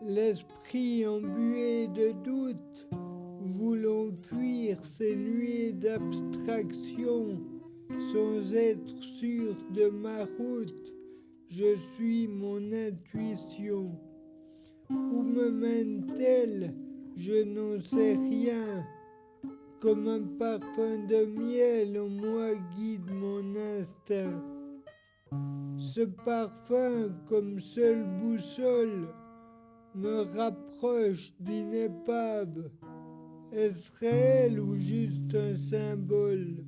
l'esprit embué de doute, voulant fuir ces nuées d'abstraction, sans être sûr de ma route, je suis mon intuition. Où me mène-t-elle? Je n'en sais rien. Comme un parfum de miel en moi guide mon instinct. Ce parfum, comme seule boussole, me rapproche d'une épave. Est-ce réel ou juste un symbole?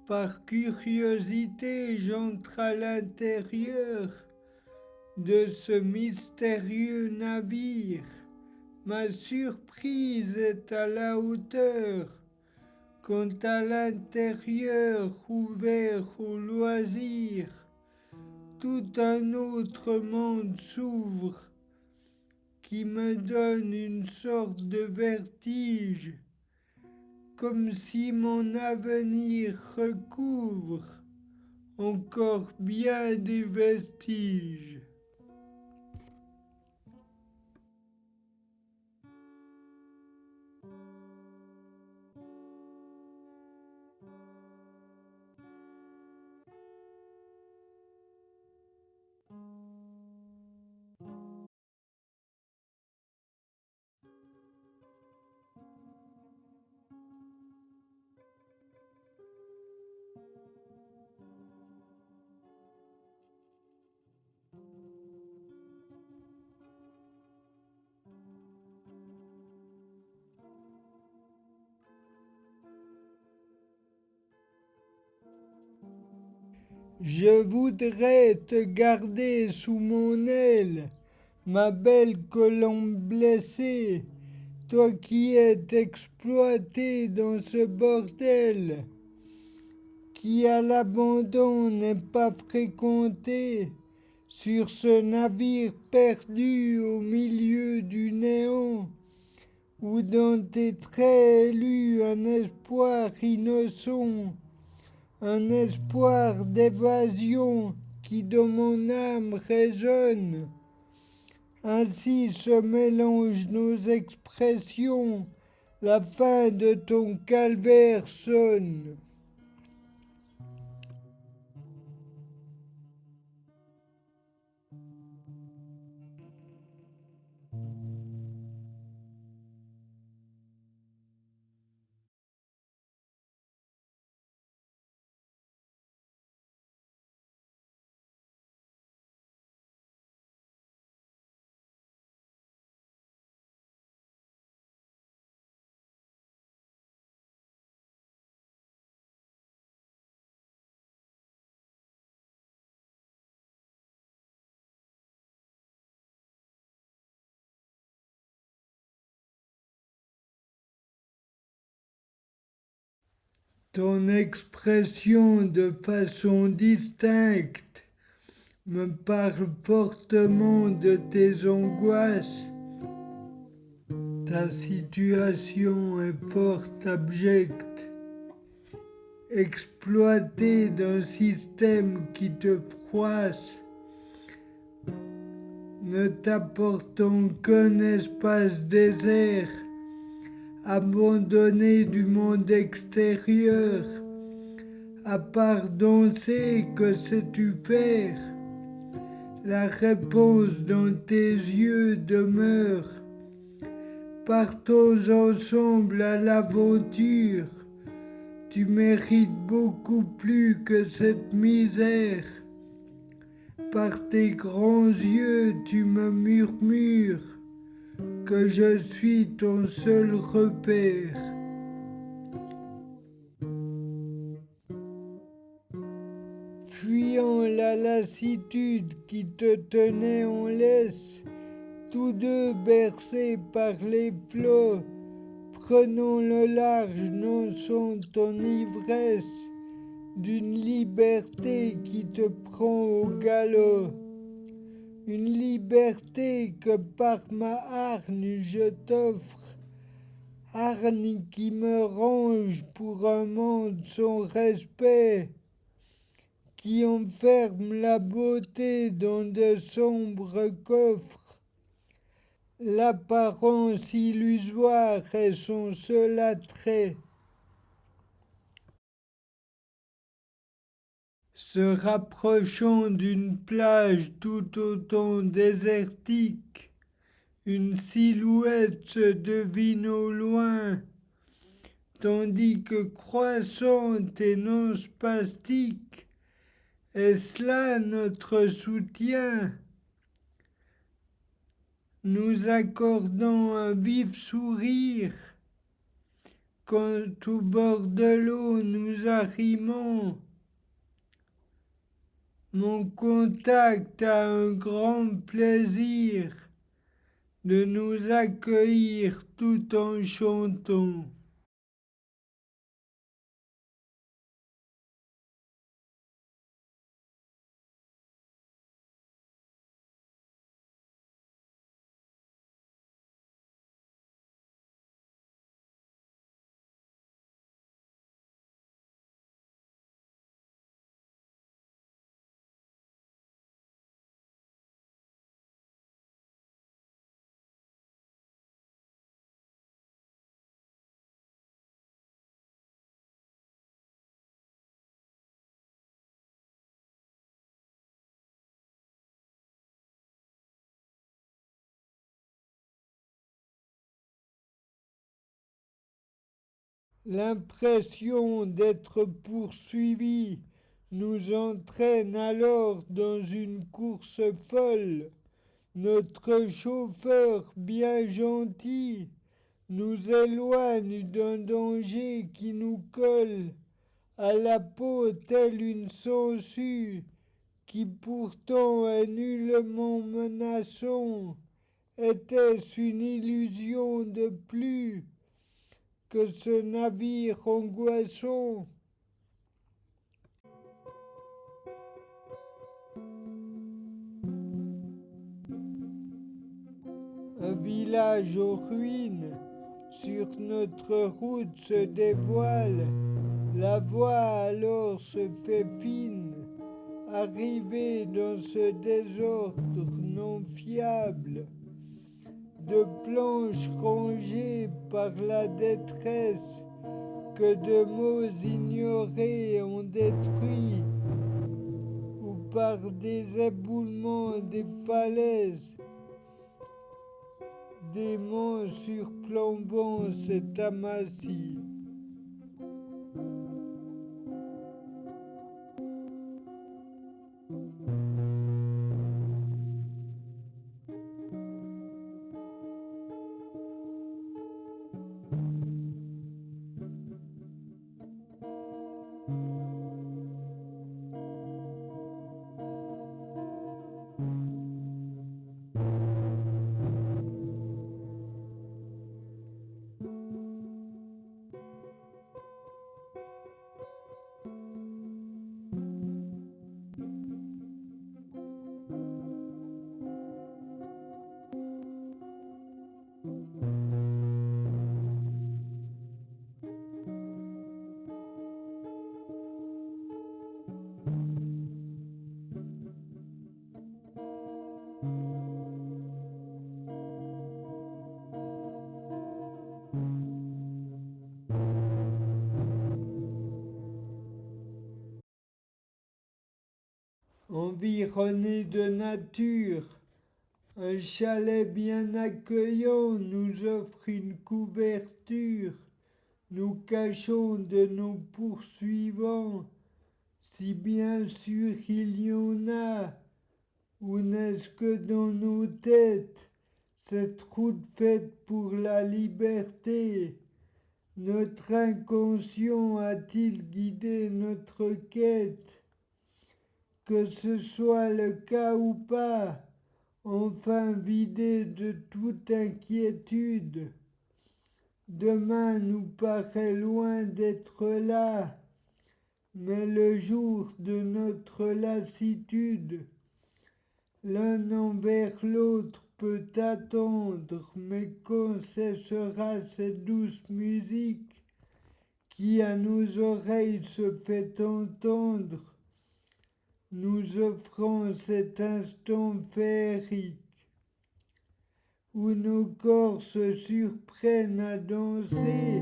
Par curiosité, j'entre à l'intérieur de ce mystérieux navire. Ma surprise est à la hauteur. Quand à l'intérieur, ouvert au loisir, tout un autre monde s'ouvre qui me donne une sorte de vertige, comme si mon avenir recouvre encore bien des vestiges. Je voudrais te garder sous mon aile, ma belle colombe blessée, toi qui es exploitée dans ce bordel, qui à l'abandon n'est pas fréquenté, sur ce navire perdu au milieu du néant, où dans tes traits est lu un espoir innocent, un espoir d'évasion qui dans mon âme résonne. Ainsi se mélangent nos expressions, la fin de ton calvaire sonne. Ton expression de façon distincte me parle fortement de tes angoisses. Ta situation est fort abjecte, exploitée d'un système qui te froisse, ne t'apportant qu'un espace désert, abandonné du monde extérieur. À part danser, que sais-tu faire? La réponse dans tes yeux demeure. Partons ensemble à l'aventure. Tu mérites beaucoup plus que cette misère. Par tes grands yeux, tu me murmures que je suis ton seul repère. Fuyant la lassitude qui te tenait en laisse, tous deux bercés par les flots, prenons le large, dansons ton ivresse, d'une liberté qui te prend au galop. Une liberté que par ma hargne je t'offre, hargne qui me range pour un monde sans respect, qui enferme la beauté dans de sombres coffres. L'apparence illusoire est son seul attrait. Se rapprochant d'une plage tout autant désertique, une silhouette se devine au loin, tandis que croissante et non spastique, est-ce là notre soutien, nous accordant un vif sourire, quand au bord de l'eau nous arrimons. Mon contact a un grand plaisir de nous accueillir tout en chantant. L'impression d'être poursuivi nous entraîne alors dans une course folle. Notre chauffeur bien gentil nous éloigne d'un danger qui nous colle à la peau telle une sangsue qui pourtant est nullement menaçant. Était-ce une illusion de plus que ce navire angoissant? Un village aux ruines sur notre route se dévoile, la voie alors se fait fine, arrivée dans ce désordre non fiable, de planches rangées par la détresse que de mots ignorés ont détruit, ou par des éboulements des falaises, des monts surplombant cet amassis. Environné de nature, un chalet bien accueillant nous offre une couverture, nous cachons de nos poursuivants, si bien sûr il y en a, ou n'est-ce que dans nos têtes, cette route faite pour la liberté, notre inconscient a-t-il guidé notre quête? que ce soit le cas ou pas, enfin vidé de toute inquiétude. Demain nous paraît loin d'être là, mais le jour de notre lassitude, l'un envers l'autre peut attendre, mais quand cessera cette douce musique qui à nos oreilles se fait entendre, nous offrant cet instant féerique où nos corps se surprennent à danser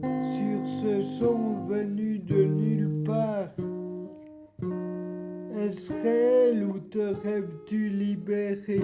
sur ce son venu de nulle part. Est-ce réel ou te rêves-tu libéré?